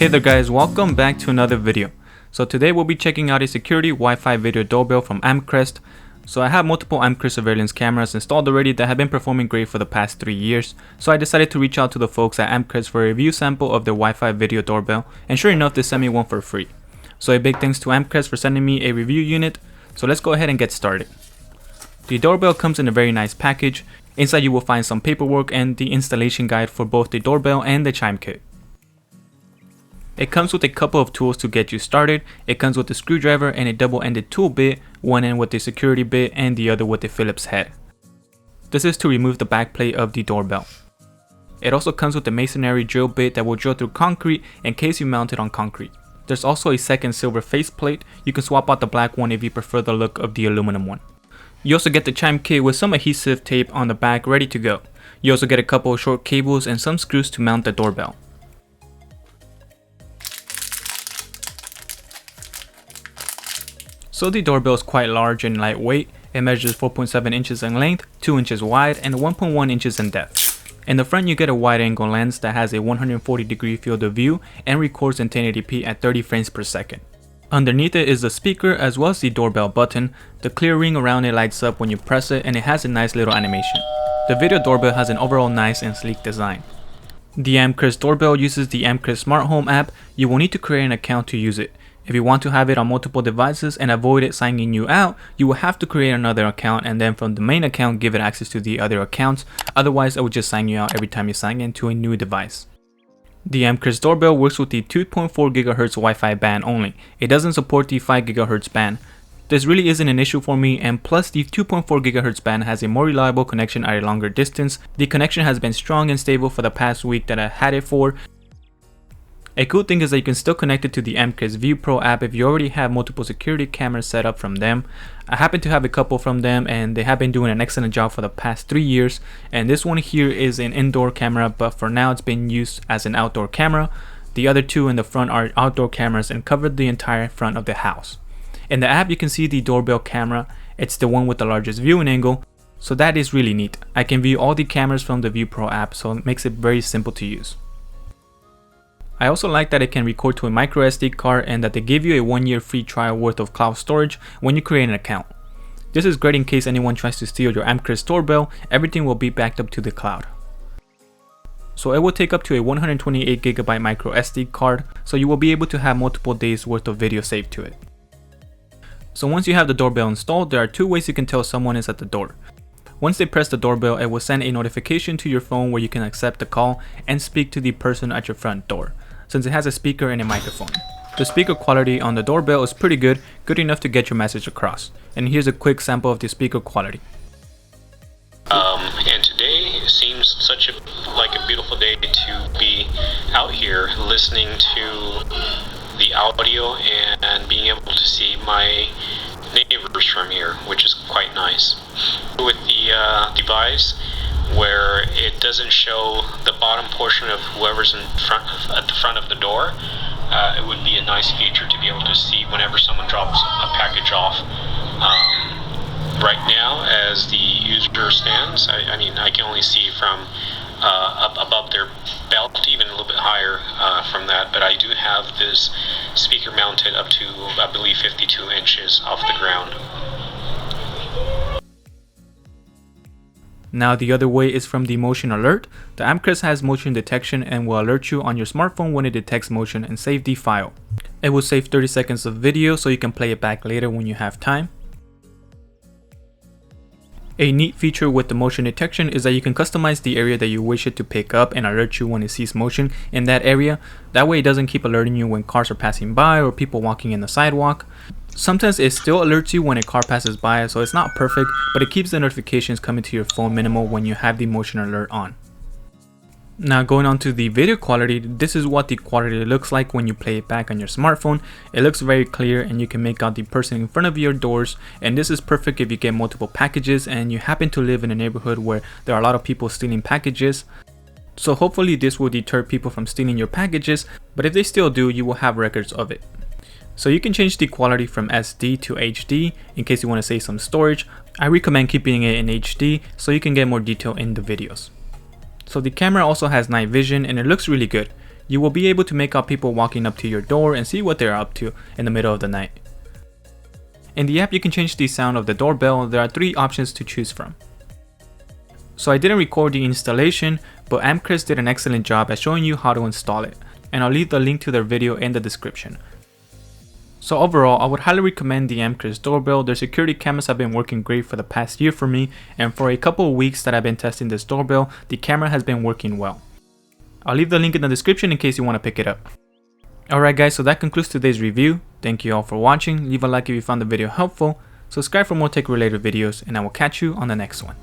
Hey there guys, welcome back to another video. So today we'll be checking out a security Wi-Fi video doorbell from Amcrest. So I have multiple Amcrest surveillance cameras installed already that have been performing great for the past 3 years. So I decided to reach out to the folks at Amcrest for a review sample of their Wi-Fi video doorbell, and sure enough they sent me one for free. So a big thanks to Amcrest for sending me a review unit. So let's go ahead and get started. The doorbell comes in a very nice package. Inside you will find some paperwork and the installation guide for both the doorbell and the chime kit. It comes with a couple of tools to get you started. It comes with a screwdriver and a double-ended tool bit, one end with a security bit and the other with a Phillips head. This is to remove the back plate of the doorbell. It also comes with a masonry drill bit that will drill through concrete in case you mount it on concrete. There's also a second silver faceplate. You can swap out the black one if you prefer the look of the aluminum one. You also get the chime kit with some adhesive tape on the back ready to go. You also get a couple of short cables and some screws to mount the doorbell. So the doorbell is quite large and lightweight. It measures 4.7 inches in length, 2 inches wide, and 1.1 inches in depth. In the front you get a wide angle lens that has a 140-degree field of view and records in 1080p at 30 frames per second. Underneath it is the speaker as well as the doorbell button. The clear ring around it lights up when you press it and it has a nice little animation. The video doorbell has an overall nice and sleek design. The Amcrest Doorbell uses the Amcrest Smart Home app. You will need to create an account to use it. If you want to have it on multiple devices and avoid it signing you out, you will have to create another account and then from the main account give it access to the other accounts. Otherwise it will just sign you out every time you sign into a new device. The Amcrest Doorbell works with the 2.4 GHz Wi-Fi band only. It doesn't support the 5 GHz band. This really isn't an issue for me, and plus the 2.4 GHz band has a more reliable connection at a longer distance. The connection has been strong and stable for the past week that I had it for. A cool thing is that you can still connect it to the Amcrest View Pro app if you already have multiple security cameras set up from them. I happen to have a couple from them and they have been doing an excellent job for the past 3 years. And this one here is an indoor camera, but for now it's been used as an outdoor camera. The other two in the front are outdoor cameras and cover the entire front of the house. In the app you can see the doorbell camera. It's the one with the largest viewing angle. So that is really neat. I can view all the cameras from the View Pro app, so it makes it very simple to use. I also like that it can record to a micro SD card and that they give you a 1-year free trial worth of cloud storage when you create an account. This is great in case anyone tries to steal your Amcrest doorbell. Everything will be backed up to the cloud. So it will take up to a 128GB micro SD card, so you will be able to have multiple days worth of video saved to it. So once you have the doorbell installed, there are 2 ways you can tell someone is at the door. Once they press the doorbell, it will send a notification to your phone where you can accept the call and speak to the person at your front door, since it has a speaker and a microphone. The speaker quality on the doorbell is pretty good enough to get your message across. And here's a quick sample of the speaker quality. And today seems like a beautiful day to be out here listening to the audio and being able to see my neighbors from here, which is quite nice. With the device where it doesn't show the bottom portion of whoever's at the front of the door, it would be a nice feature to be able to see whenever someone drops a package off. Right now, as the user stands, I mean, I can only see from up above their belt, even a little bit higher from that, but I do have this speaker mounted up to, I believe, 52 inches off the ground. Now the other way is from the motion alert. The Amcrest has motion detection and will alert you on your smartphone when it detects motion and save the file. It will save 30 seconds of video so you can play it back later when you have time. A neat feature with the motion detection is that you can customize the area that you wish it to pick up and alert you when it sees motion in that area. That way it doesn't keep alerting you when cars are passing by or people walking in the sidewalk. Sometimes it still alerts you when a car passes by, so it's not perfect, but it keeps the notifications coming to your phone minimal when you have the motion alert on. Now going on to the video quality, this is what the quality looks like when you play it back on your smartphone. It looks very clear and you can make out the person in front of your doors, and this is perfect if you get multiple packages and you happen to live in a neighborhood where there are a lot of people stealing packages. So hopefully this will deter people from stealing your packages, but if they still do, you will have records of it. So you can change the quality from SD to HD in case you want to save some storage. I recommend keeping it in HD so you can get more detail in the videos. So the camera also has night vision and it looks really good. You will be able to make out people walking up to your door and see what they're up to in the middle of the night. In the app, you can change the sound of the doorbell. There are 3 options to choose from. So I didn't record the installation, but Amcrest did an excellent job at showing you how to install it, and I'll leave the link to their video in the description. So overall, I would highly recommend the Amcrest Doorbell. Their security cameras have been working great for the past year for me, and for a couple of weeks that I've been testing this doorbell, the camera has been working well. I'll leave the link in the description in case you want to pick it up. Alright guys, so that concludes today's review. Thank you all for watching. Leave a like if you found the video helpful. Subscribe for more tech related videos, and I will catch you on the next one.